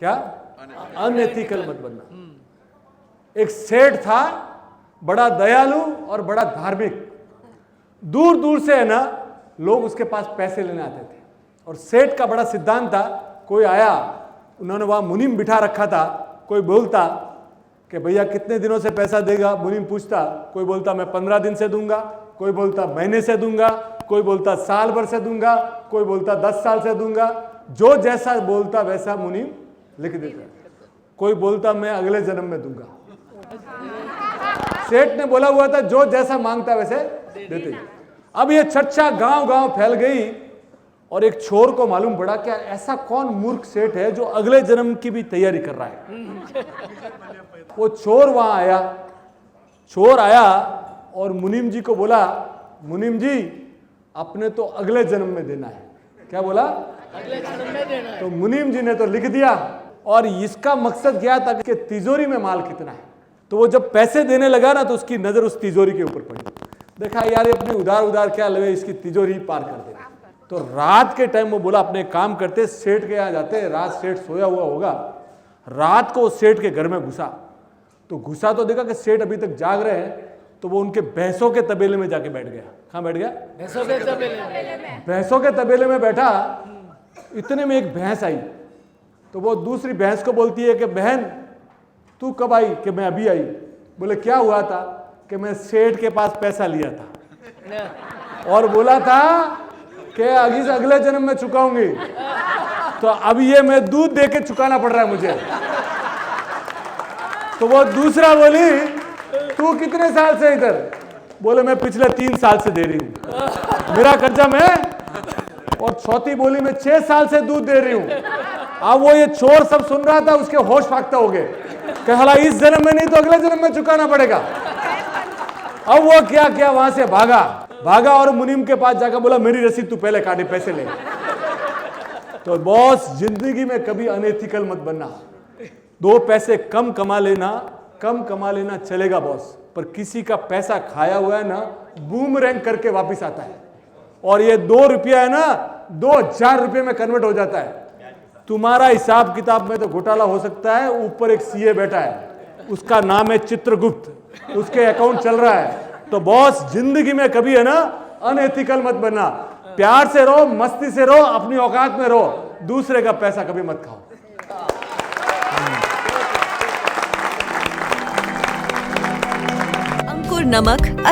क्या अनएथिकल मत बनना। एक सेठ था, बड़ा दयालु और बड़ा धार्मिक। दूर दूर से है ना लोग उसके पास पैसे लेने आते थे। और सेठ का बड़ा सिद्धांत था, कोई आया, उन्होंने वहां मुनीम बिठा रखा था, कोई बोलता कि भैया कितने दिनों से पैसा देगा, मुनीम पूछता, कोई बोलता मैं 15 दिन से दूंगा, कोई बोलता महीने से दूंगा, कोई बोलता साल भर से दूंगा, कोई बोलता 10 साल से दूंगा। जो जैसा बोलता वैसा मुनीम लिख देता। कोई बोलता मैं अगले जन्म में दूंगा। सेठ ने बोला हुआ था जो जैसा मांगता वैसे देते। अब ये चर्चा गांव गांव फैल गई और एक छोर को मालूम पड़ा कि ऐसा कौन मूर्ख सेठ है जो अगले जन्म की भी तैयारी कर रहा है। वो चोर वहां आया, चोर आया और मुनीम जी को बोला, मुनीम जी अपने तो अगले जन्म में देना है। क्या बोला? अगले जन्म में देना है। तो मुनीम जी ने तो लिख दिया। और इसका मकसद क्या था कि तिजोरी में माल कितना है। तो वो जब पैसे देने लगा ना तो उसकी नजर उस तिजोरी के ऊपर पड़ी। देखा यार ये अपने उधार उधार क्या लगे, इसकी तिजोरी पार कर दे। तो रात के टाइम वो बोला अपने काम करते, सेठ के यहाँ जाते, रात सेठ सोया हुआ होगा, रात को सेठ के घर में घुसा। तो घुसा तो देखा कि सेठ अभी तक जाग रहे हैं, तो वो उनके भैंसों के तबेले में जाके बैठ गया। कहाँ बैठ गया? भैंसों के तबेले में। भैंसों के तबेले में बैठा। इतने में एक भैंस आई, तो वो दूसरी भैंस को बोलती है कि बहन तू कब आई? कि मैं अभी आई। बोले क्या हुआ था? कि मैं सेठ के पास पैसा लिया था और बोला था कि अगले जन्म में चुकाऊंगी, तो अब ये मैं दूध दे के चुकाना पड़ रहा है मुझे। तो वो दूसरा बोली तू कितने साल से इधर? बोले मैं पिछले 3 साल से दे रही हूं, मेरा कर्जा मैं। और चौथी बोली मैं 6 साल से दूध दे रही हूं। अब वो ये चोर सब सुन रहा था, उसके होश फाख्ता हो गए कि हला इस जन्म में नहीं तो अगले जन्म में चुकाना पड़ेगा। अब वो क्या क्या वहां से भागा और मुनीम के पास जाकर बोला मेरी रसीद तू पहले काटे, पैसे ले। तो बॉस जिंदगी में कभी अनएथिकल मत बनना। 2 पैसे कम कमा लेना चलेगा बॉस, पर किसी का पैसा खाया हुआ है ना बूमरैंग करके वापिस आता है। और ये 2 रुपया है ना 2000 रुपये में कन्वर्ट हो जाता है। तुम्हारा हिसाब किताब में तो घोटाला हो सकता है, ऊपर एक सीए बैठा है, उसका नाम है चित्रगुप्त, उसके अकाउंट चल रहा है। तो बॉस जिंदगी में कभी है ना अनएथिकल मत बनना। प्यार से रहो, मस्ती से रहो, अपनी औकात में रहो, दूसरे का पैसा कभी मत खाओ। अंकुर नमक